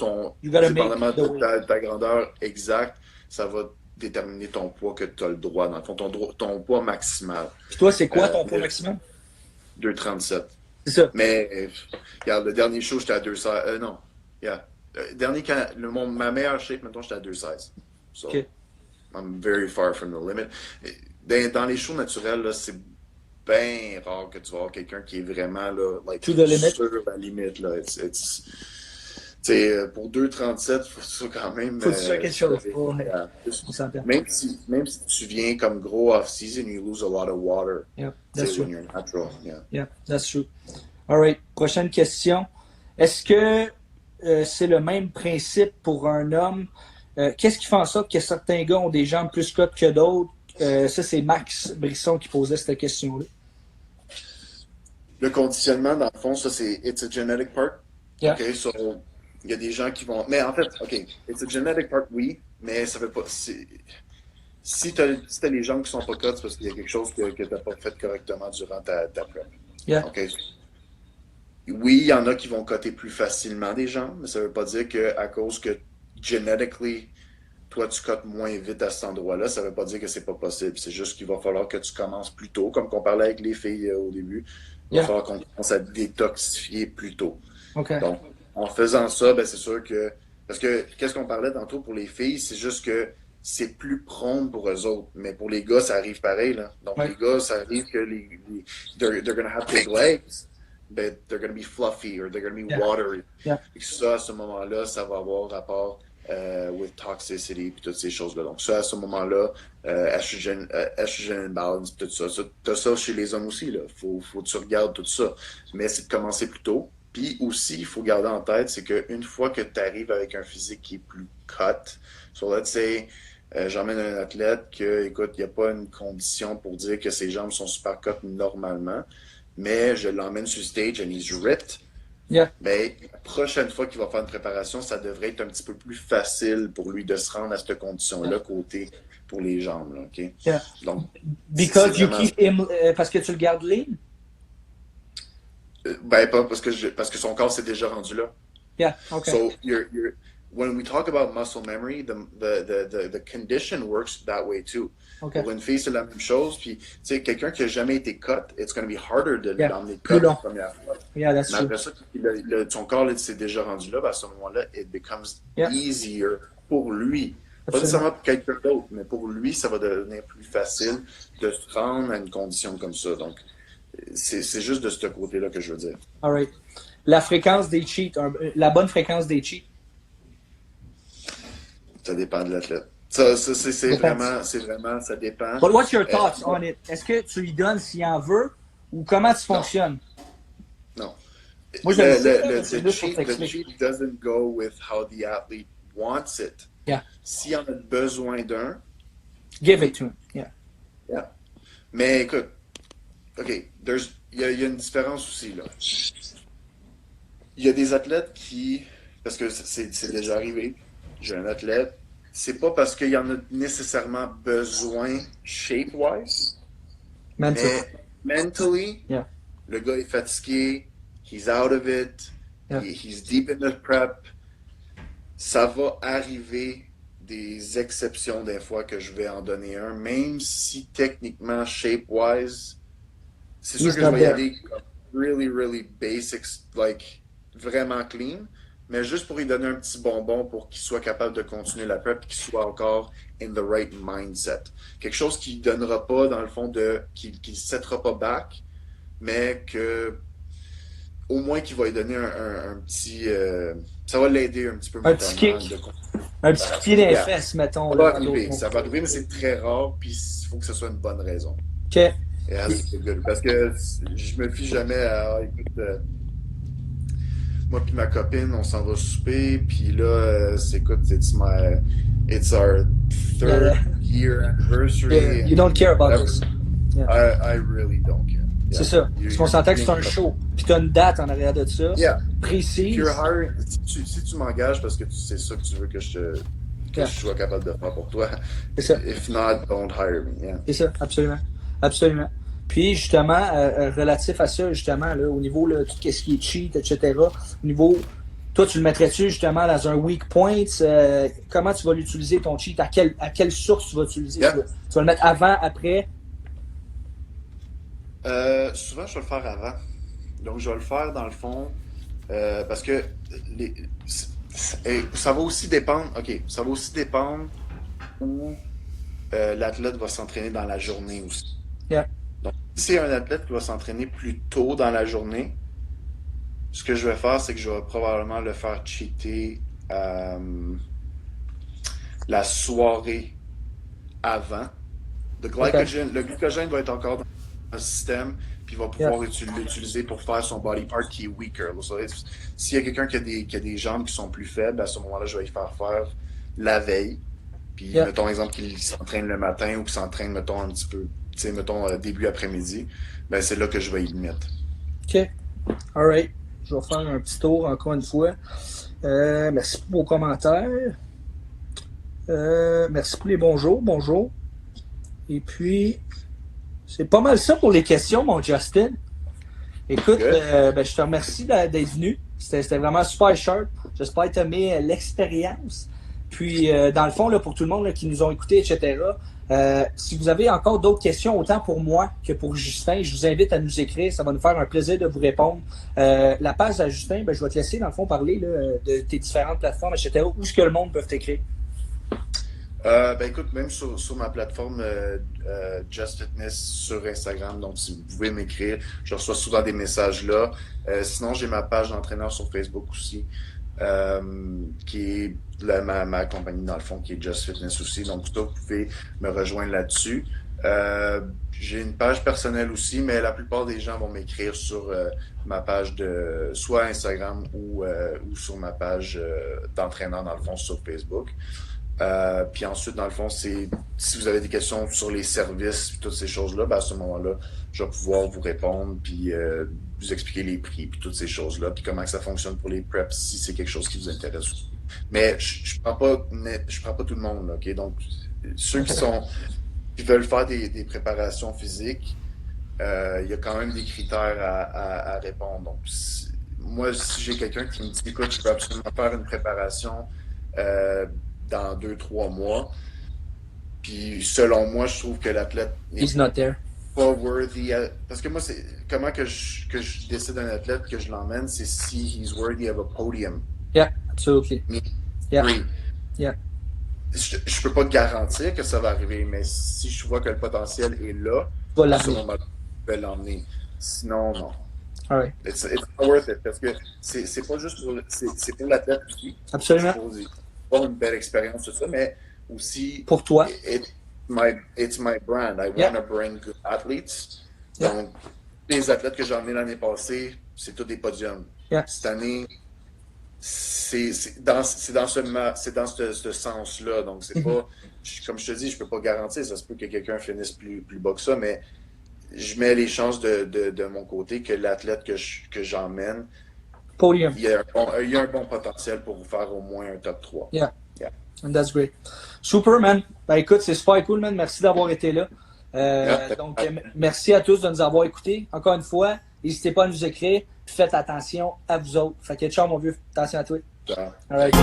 dépendamment de ta grandeur exacte, ça va déterminer ton poids que tu as le droit. Dans le fond, ton poids maximal. Puis toi, c'est quoi ton poids maximum? 2,37. C'est ça. Mais, regarde, le dernier show, j'étais à 2,16. Non. Yeah. Ma meilleure shape, maintenant, j'étais à 2,16. So, okay. I'm very far from the limit. Dans les shows naturels, là, c'est bien rare que tu vas avoir quelqu'un qui est vraiment là, like, sur la limite. Là. Pour 2,37, faut ça quand même. Faut faire quelque chose. Même si tu viens comme gros off-season, you lose a lot of water. Yeah, that's true. When you're natural. Yeah, that's true. All right. Prochaine question. Est-ce que c'est le même principe pour un homme? Qu'est-ce qui fait en sorte que certains gars ont des jambes plus cotes que d'autres? Ça, c'est Max Brisson qui posait cette question-là. Le conditionnement, dans le fond, ça, c'est it's a genetic part. Yeah. Okay, so, il y a des gens qui vont. Mais en fait, OK, it's a genetic part, oui, mais ça veut pas. Si tu as les jambes qui sont pas cotes, c'est parce qu'il y a quelque chose que tu n'as pas fait correctement durant ta prep. Yeah. Okay. Oui, il y en a qui vont coter plus facilement des jambes, mais ça veut pas dire qu'à cause que genetically, toi, tu cotes moins vite à cet endroit-là, ça veut pas dire que c'est pas possible. C'est juste qu'il va falloir que tu commences plus tôt, comme qu'on parlait avec les filles au début. Il va falloir qu'on commence à détoxifier plus tôt. Okay. Donc, en faisant ça, ben, c'est sûr que... Parce que, qu'est-ce qu'on parlait tantôt pour les filles? C'est juste que c'est plus prompt pour eux autres. Mais pour les gars, ça arrive pareil, là. Donc, les gars, ça arrive que they're gonna have big legs, but they're gonna be fluffy or they're gonna be watery. Yeah. Et ça, à ce moment-là, ça va avoir rapport with toxicity puis toutes ces choses-là. Donc, ça, à ce moment-là, estrogen imbalance, tout ça. T'as ça chez les hommes aussi, là. Faut que tu regardes tout ça. Mais c'est de commencer plus tôt. Puis aussi, il faut garder en tête, c'est qu'une fois que tu arrives avec un physique qui est plus cut, so let's say, j'emmène un athlète que, écoute, il n'y a pas une condition pour dire que ses jambes sont super cut normalement, mais je l'emmène sur stage and he's ripped. Yeah. Ben, la prochaine fois qu'il va faire une préparation, ça devrait être un petit peu plus facile pour lui de se rendre à cette condition-là côté pour les jambes. Là, OK? Yeah. Donc, Because c'est you vraiment... keep him, parce que tu le gardes lean? Ben, pas parce que son corps s'est déjà rendu là. Yeah, okay. So, when we talk about muscle memory, the condition works that way too. Okay. Pour une fille, c'est la même chose. Puis, tu sais, quelqu'un qui n'a jamais été cut, it's going to be harder de l'emmener Plus cut la long. première fois. Yeah, that's Mais true. après ça, son corps là, s'est déjà rendu là, ben, à ce moment-là, it becomes easier pour lui. Pas nécessairement pour quelqu'un d'autre, mais pour lui, ça va devenir plus facile de se rendre à une condition comme ça. Donc, c'est juste de ce côté-là que je veux dire. All right. La fréquence des cheats, la bonne fréquence des cheats. Ça dépend de l'athlète. Ça c'est vraiment, ça dépend. But what's your thoughts on it? Est-ce que tu lui donnes s'il en veut ou comment tu fonctionnes? Non. Moi, le cheat doesn't go with how the athlete wants it. Yeah. S'il en a besoin d'un, give it to him. Yeah. Yeah. Mais écoute, OK, il y a une différence aussi, là. Il y a des athlètes qui, parce que c'est déjà arrivé, j'ai un athlète, c'est pas parce qu'il y en a nécessairement besoin shape-wise, mais mentally, le gars est fatigué, he's out of it, he's deep in the prep. Ça va arriver des exceptions des fois que je vais en donner un, même si techniquement, shape-wise, c'est sûr que je vais y aller comme really, really basics, like vraiment clean, mais juste pour lui donner un petit bonbon pour qu'il soit capable de continuer la prep et qu'il soit encore in the right mindset. Quelque chose qu'il ne donnera pas, dans le fond, qu'il ne settera pas back, mais que au moins qu'il va lui donner un petit... ça va l'aider un petit peu. Un petit kick. Un petit pied dans les fesses, mettons. Ça va arriver, mais c'est très rare, puis il faut que ce soit une bonne raison. OK. Parce que je me fie jamais à... écoute, moi puis ma copine, on s'en va souper, puis là, it's our third year anniversary. Yeah, you don't care about this. Yeah. I really don't care. Yeah. C'est ça. Parce qu'on s'entend que c'est un show. Puis tu as une date en arrière de ça. Précise. Si tu m'engages parce que c'est ça que tu veux que je sois capable de faire pour toi. C'est ça. If not, don't hire me. Yeah. C'est ça, absolument. Absolument. Puis justement, relatif à ça, justement, là, au niveau de tout ce qui est cheat, etc., au niveau, toi, tu le mettrais-tu justement dans un weak point? Comment tu vas l'utiliser, ton cheat? À quelle source tu vas l'utiliser? Yeah. Tu vas le mettre avant, après? Souvent, je vais le faire avant. Donc, je vais le faire dans le fond parce que ça va aussi dépendre. OK, ça va aussi dépendre où l'athlète va s'entraîner dans la journée aussi. Yeah. Donc, si c'est un athlète qui va s'entraîner plus tôt dans la journée, ce que je vais faire, c'est que je vais probablement le faire cheater la soirée avant. Le glycogène va être encore dans le système, puis il va pouvoir l'utiliser pour faire son body part qui est weaker. S'il y a quelqu'un qui a des jambes qui sont plus faibles, à ce moment-là, je vais lui faire la veille. Puis, mettons, exemple, qu'il s'entraîne le matin ou qu'il s'entraîne, mettons, un petit peu, tu sais, mettons, début après-midi, ben c'est là que je vais y mettre. OK. All right. Je vais faire un petit tour encore une fois. Merci pour vos commentaires. Merci pour les bonjours. Bonjour. Et puis, c'est pas mal ça pour les questions, mon Justin. Écoute, je te remercie d'être venu. C'était vraiment super sharp. J'espère que tu as aimé l'expérience. Puis, dans le fond, là, pour tout le monde là, qui nous ont écoutés, etc., si vous avez encore d'autres questions, autant pour moi que pour Justin, je vous invite à nous écrire. Ça va nous faire un plaisir de vous répondre. La page à Justin, je vais te laisser, dans le fond, parler là, de tes différentes plateformes, etc., où est-ce que le monde peut t'écrire? Écoute, même sur ma plateforme Just Fitness sur Instagram, donc si vous pouvez m'écrire, je reçois souvent des messages là. Sinon, j'ai ma page d'entraîneur sur Facebook aussi, qui est ma compagnie dans le fond, qui est Just Fitness aussi. Donc, vous pouvez me rejoindre là-dessus. J'ai une page personnelle aussi, mais la plupart des gens vont m'écrire sur ma page de soit Instagram ou sur ma page d'entraîneur, dans le fond, sur Facebook. Puis ensuite, dans le fond, si vous avez des questions sur les services et toutes ces choses-là, ben à ce moment-là, je vais pouvoir vous répondre puis vous expliquer les prix puis toutes ces choses-là, puis comment que ça fonctionne pour les preps si c'est quelque chose qui vous intéresse aussi. Mais je prends pas tout le monde, là, OK? Donc, ceux qui veulent faire des préparations physiques, il y a quand même des critères à répondre. Donc, moi, si j'ai quelqu'un qui me dit, écoute, je peux absolument faire une préparation dans 2-3 mois, puis selon moi, je trouve que l'athlète n'est pas worthy. Parce que moi, c'est comment que je décide d'un athlète que je l'emmène, c'est si he's worthy of a podium. Yeah, absolutely. Yeah. Yeah. Je peux pas te garantir que ça va arriver, mais si je vois que le potentiel est là, à ce moment-là, je vais l'emmener. Sinon, non. All right. It's not worth it, parce que c'est pas juste pour, c'est pour l'athlète aussi. Absolument. Pour une belle expérience, tout ça, mais aussi pour toi. It's my brand. I want to bring good athletes. Donc, les athlètes que j'ai emmenés l'année passée, c'est tous des podiums. Cette année, c'est dans ce sens-là. Donc, c'est pas, comme je te dis, je peux pas garantir. Ça se peut que quelqu'un finisse plus bas que ça, mais je mets les chances de mon côté que l'athlète que j'emmène, podium. Il y a un bon potentiel pour vous faire au moins un top 3. Yeah. And that's great. Super, man. Ben écoute, c'est super cool, man. Merci d'avoir été là. Donc, merci à tous de nous avoir écoutés. Encore une fois, n'hésitez pas à nous écrire. Faites attention à vous autres. Fait que ciao, mon vieux. Attention à toi. Ciao. All right.